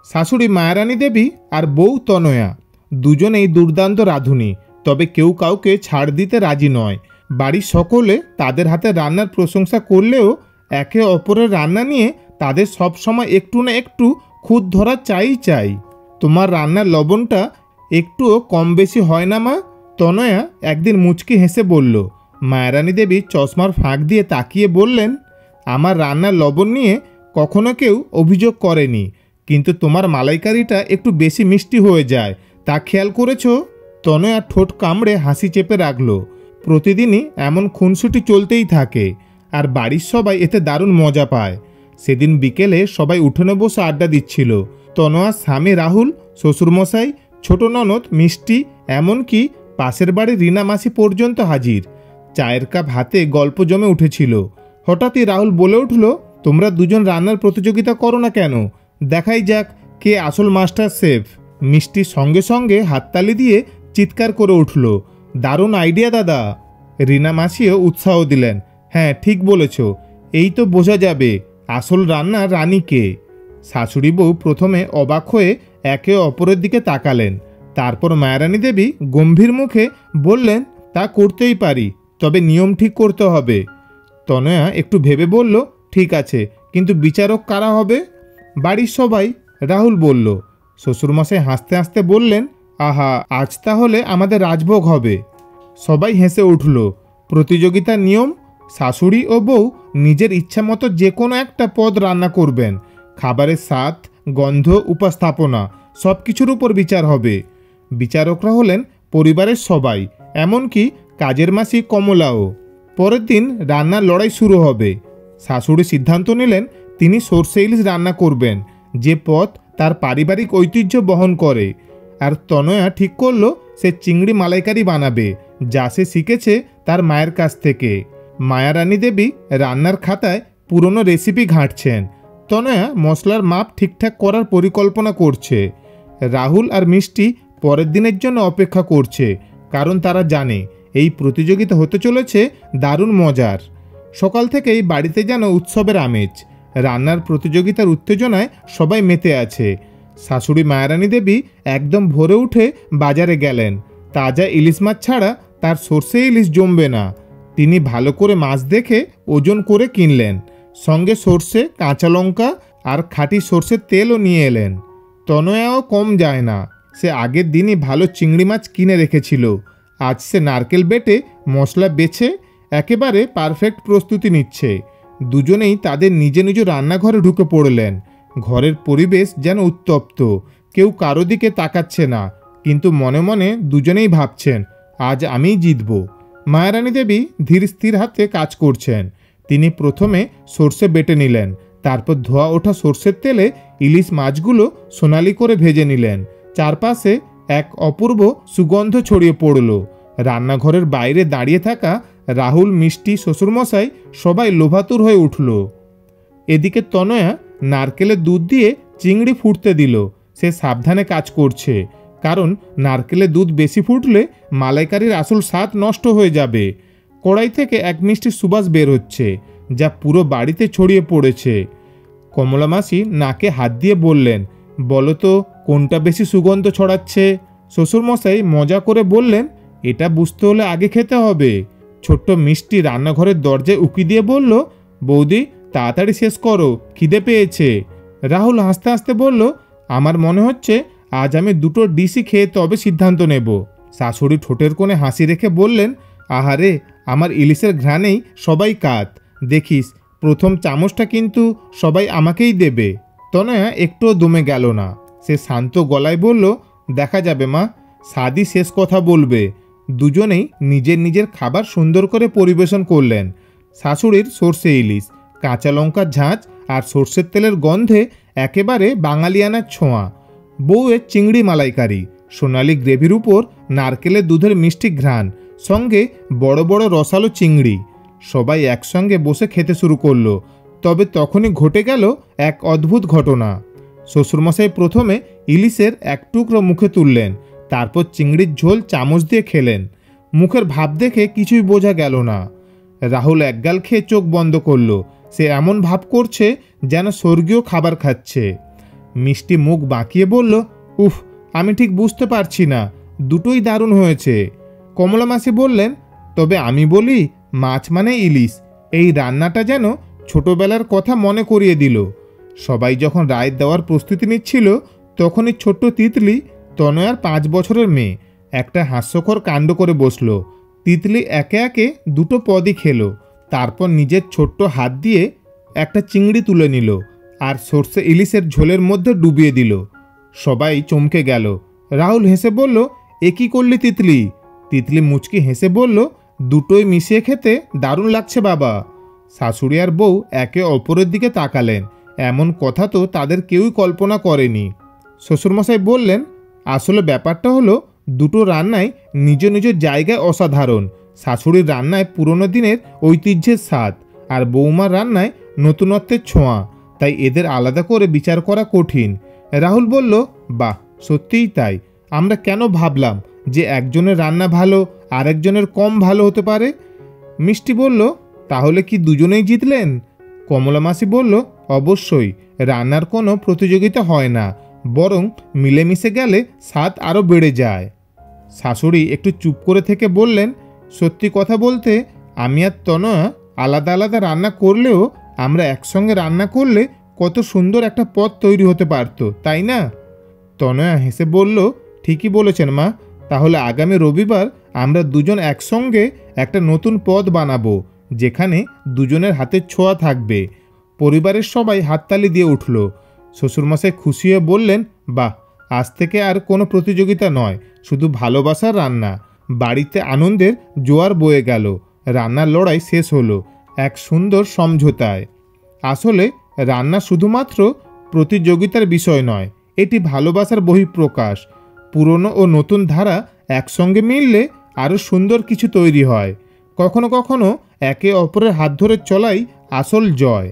শাশুড়ি মায়ারানী দেবী আর বউ তনয়া দুজনেই দুর্দান্ত রাঁধুনি, তবে কেউ কাউকে ছাড় দিতে রাজি নয়। বাড়ির সকলে তাদের হাতে রান্নার প্রশংসা করলেও একে অপরের রান্না নিয়ে তাদের সবসময় একটু না একটু খুঁত ধরা চাই। তোমার রান্নার লবণটা একটুও কম বেশি হয় না মা? তনয়া একদিন মুচকি হেসে বলল। মায়ারানী দেবী চশমার ফাঁক দিয়ে তাকিয়ে বললেন, আমার রান্নার লবণ নিয়ে কখনো কেউ অভিযোগ করেনি, কিন্তু তোমার মালাইকারিটা একটু বেশি মিষ্টি হয়ে যায়, তা খেয়াল করেছো? তনয়া ঠোঁট কামড়ে হাসি চেপে রাখল। প্রতিদিনই এমন খুনসুটি চলতেই থাকে, আর বাড়ির সবাই এতে দারুণ মজা পায়। সেদিন বিকেলে সবাই উঠোনে বসে আড্ডা দিচ্ছিল। তনয়ার স্বামী রাহুল, শ্বশুরমশাই, ছোট ননদ মিষ্টি, এমনকি পাশের বাড়ির রিনা মাসি পর্যন্ত হাজির। চায়ের কাপ হাতে গল্প জমে উঠেছিল। হঠাৎই রাহুল বলে উঠল, তোমরা দুজন রান্নার প্রতিযোগিতা করো না কেন? দেখাই যাক কে আসল মাস্টার শেফ। মিষ্টি সঙ্গে সঙ্গে হাততালি দিয়ে চিৎকার করে উঠল, দারুণ আইডিয়া দাদা। রিনা মাসিও উৎসাহ দিলেন, হ্যাঁ ঠিক বলেছ, এই তো বোঝা যাবে আসল রান্নার রানী কে। শাশুড়ি বউ প্রথমে অবাক হয়ে একে অপরের দিকে তাকালেন। তারপর মায়ারানী দেবী গম্ভীর মুখে বললেন, তা করতেই পারি, তবে নিয়ম ঠিক করতে হবে। তনয়া একটু ভেবে বলল, ঠিক আছে, কিন্তু বিচারক কারা হবে? বাড়ির সবাই, রাহুল বলল। শ্বশুরমশাই হাসতে হাসতে বললেন, আহা, আজ তাহলে আমাদের রাজভোগ হবে। সবাই হেসে উঠল। প্রতিযোগিতার নিয়ম, শাশুড়ি ও বউ নিজের ইচ্ছা মতো যে কোনো একটা পদ রান্না করবেন। খাবারের স্বাদ, গন্ধ, উপস্থাপনা সব কিছুর উপর বিচার হবে। বিচারকরা হলেন পরিবারের সবাই, এমনকি কাজের মাসি কমলাও। পরের দিন রান্নার লড়াই শুরু হবে। শাশুড়ি সিদ্ধান্ত নিলেন তিনি সর্ষে ইলিশ রান্না করবেন, যে পদ তার পারিবারিক ঐতিহ্য বহন করে। আর তনয়া ঠিক করলো সে চিংড়ি মালাইকারি বানাবে, যা সে শিখেছে তার মায়ের কাছ থেকে। মায়ারানী দেবী রান্নার খাতায় পুরনো রেসিপি ঘাঁটছেন। তনয়া মশলার মাপ ঠিকঠাক করার পরিকল্পনা করছে। রাহুল আর মিষ্টি পরের দিনের জন্য অপেক্ষা করছে, কারণ তারা জানে এই প্রতিযোগিতা হতে চলেছে দারুণ মজার। সকাল থেকেই বাড়িতে যেন উৎসবের আমেজ। রান্নার প্রতিযোগিতার উত্তেজনায় সবাই মেতে আছে। শাশুড়ি মায়ারানী দেবী একদম ভোরে উঠে বাজারে গেলেন। তাজা ইলিশ মাছ ছাড়া তার সর্ষে ইলিশ জমবে না। তিনি ভালো করে মাছ দেখে ওজন করে কিনলেন, সঙ্গে সর্ষে, কাঁচা লঙ্কা আর খাঁটি সর্ষের তেলও নিয়ে এলেন। তনয়াও কম যায় না, সে আগের দিনই ভালো চিংড়ি মাছ কিনে রেখেছিল। আজ সে নারকেল বেটে মশলা বেছে একেবারে পারফেক্ট প্রস্তুতি নিচ্ছে। দুজনেই তাদের নিজ নিজ রান্নাঘরে ঢুকে পড়লেন। ঘরের পরিবেশ যেন উত্তপ্ত, কেউ কারো দিকে তাকাচ্ছে না, কিন্তু মনে মনে দুজনেই ভাবছেন, আজ আমিই জিতব। মায়ারানী দেবী ধীর স্থির হাতে কাজ করছেন। তিনি প্রথমে সর্ষে বেটে নিলেন, তারপর ধোয়া ওঠা সর্ষের তেলে ইলিশ মাছগুলো সোনালি করে ভেজে নিলেন। চারপাশে এক অপূর্ব সুগন্ধ ছড়িয়ে পড়ল। রান্নাঘরের বাইরে দাঁড়িয়ে থাকা রাহুল, মিষ্টি, শ্বশুরমশাই সবাই লোভাতুর হয়ে উঠল। এদিকে তনয়া নারকেলের দুধ দিয়ে চিংড়ি ফুটতে দিল। সে সাবধানে কাজ করছে, কারণ নারকেলের দুধ বেশি ফুটলে মালাইকারির আসল স্বাদ নষ্ট হয়ে যাবে। কড়াই থেকে এক মিষ্টি সুবাস বের হচ্ছে, যা পুরো বাড়িতে ছড়িয়ে পড়েছে। কমলা মাসি নাকে হাত দিয়ে বললেন, বলো তো কোনটা বেশি সুগন্ধ ছড়াচ্ছে? শ্বশুরমশাই মজা করে বললেন, এটা বুঝতে হলে আগে খেতে হবে। ছোট্ট মিষ্টি রান্নাঘরের দরজায় উকি দিয়ে বলল, বৌদি তাড়াতাড়ি শেষ করো, খিদে পেয়েছে। রাহুল হাসতে হাসতে বলল, আমার মনে হচ্ছে আজ আমি দুটো ডিশই খেয়ে তবে সিদ্ধান্ত নেব। শাশুড়ি ঠোঁটের কোণে হাসি রেখে বললেন, আহারে, আমার ইলিশের ঘ্রাণেই সবাই কাত। দেখিস, প্রথম চামচটা কিন্তু সবাই আমাকেই দেবে। তনয়া একটুও দমে গেল না। সে শান্ত গলায় বলল, দেখা যাবে মা, স্বাদই শেষ কথা বলবে। দুজনেই নিজের নিজের খাবার সুন্দর করে পরিবেশন করলেন। শাশুড়ির সর্ষে ইলিশ, কাঁচা লঙ্কার ঝাঁঝ আর সর্ষের তেলের গন্ধে একেবারে বাঙালিয়ানার ছোঁয়া। বউয়ের চিংড়ি মালাইকারি, সোনালি গ্রেভির উপর নারকেলের দুধের মিষ্টি ঘ্রাণ, সঙ্গে বড় বড় রসালো চিংড়ি। সবাই একসঙ্গে বসে খেতে শুরু করলো। তবে তখনই ঘটে গেল এক অদ্ভুত ঘটনা। শ্বশুরমশাই প্রথমে ইলিশের এক টুকরো মুখে তুললেন, তারপর চিংড়ির ঝোল চামচ দিয়ে খেলেন। মুখের ভাব দেখে কিছুই বোঝা গেল না। রাহুল একগাল খেয়ে চোখ বন্ধ করল। সে এমন ভাব করছে যেন স্বর্গীয় খাবার খাচ্ছে। মিষ্টি মুখ বাঁকিয়ে বলল, উফ, আমি ঠিক বুঝতে পারছি না, দুটোই দারুণ হয়েছে। কমলা মাসি বললেন, তবে আমি বলি, মাছ মানে ইলিশ। এই রান্নাটা যেন ছোটবেলার কথা মনে করিয়ে দিল। সবাই যখন রায় দেওয়ার প্রস্তুতি নিচ্ছিল, তখনই ছোট্ট তিতলি, তনয়ার 5 বছরের মেয়ে, একটা হাস্যকর কাণ্ড করে বসল। তিতলি একে একে দুটো পদই খেলো, তারপর নিজের ছোট্ট হাত দিয়ে একটা চিংড়ি তুলে নিল আর সর্ষে ইলিশের ঝোলের মধ্যে ডুবিয়ে দিল। সবাই চমকে গেল। রাহুল হেসে বলল, এ কী করলি তিতলি? তিতলি মুচকি হেসে বলল, দুটোই মিশিয়ে খেতে দারুণ লাগছে বাবা। শাশুড়ি আর বউ একে অপরের দিকে তাকালেন। এমন কথা তো তাদের কেউই কল্পনা করেনি। শ্বশুরমশাই বললেন, আসলে ব্যাপারটা হলো, দুটো রান্নাই নিজ নিজ জায়গায় অসাধারণ। শাশুড়ির রান্নায় পুরনো দিনের ঐতিহ্যের স্বাদ, আর বৌমার রান্নায় নতুনত্বের ছোঁয়া, তাই এদের আলাদা করে বিচার করা কঠিন। রাহুল বলল, বাহ, সত্যিই তাই। আমরা কেন ভাবলাম যে একজনের রান্না ভালো আর একজনের কম ভালো হতে পারে? মিষ্টি বলল, তাহলে কি দুজনেই জিতলেন? কমলা মাসি বলল, অবশ্যই, রান্নার কোনো প্রতিযোগিতা হয় না, বরং মিলেমিশে গেলে স্বাদ আরও বেড়ে যায়। শাশুড়ি একটু চুপ করে থেকে বললেন, সত্যি কথা বলতে, আমি আর তনয়া আলাদা আলাদা রান্না করলেও আমরা একসঙ্গে রান্না করলে কত সুন্দর একটা পদ তৈরি হতে পারত, তাই না? তনয়া হেসে বলল, ঠিকই বলেছেন মা। তাহলে আগামী রবিবার আমরা দুজন একসঙ্গে একটা নতুন পদ বানাবো, যেখানে দুজনের হাতের ছোঁয়া থাকবে। পরিবারের সবাই হাততালি দিয়ে উঠল। শ্বশুরমশাই খুশি হয়ে বললেন, বাহ, আজ থেকে আর কোনো প্রতিযোগিতা নয়, শুধু ভালোবাসার রান্না। বাড়িতে আনন্দের জোয়ার বয়ে গেল। রান্নার লড়াই শেষ হলো এক সুন্দর সমঝোতায়। আসলে রান্না শুধুমাত্র প্রতিযোগিতার বিষয় নয়, এটি ভালোবাসার বহিঃপ্রকাশ। পুরনো ও নতুন ধারা একসঙ্গে মিললে আরও সুন্দর কিছু তৈরি হয়। কখনো কখনো একে অপরের হাত ধরে চলাই আসল জয়।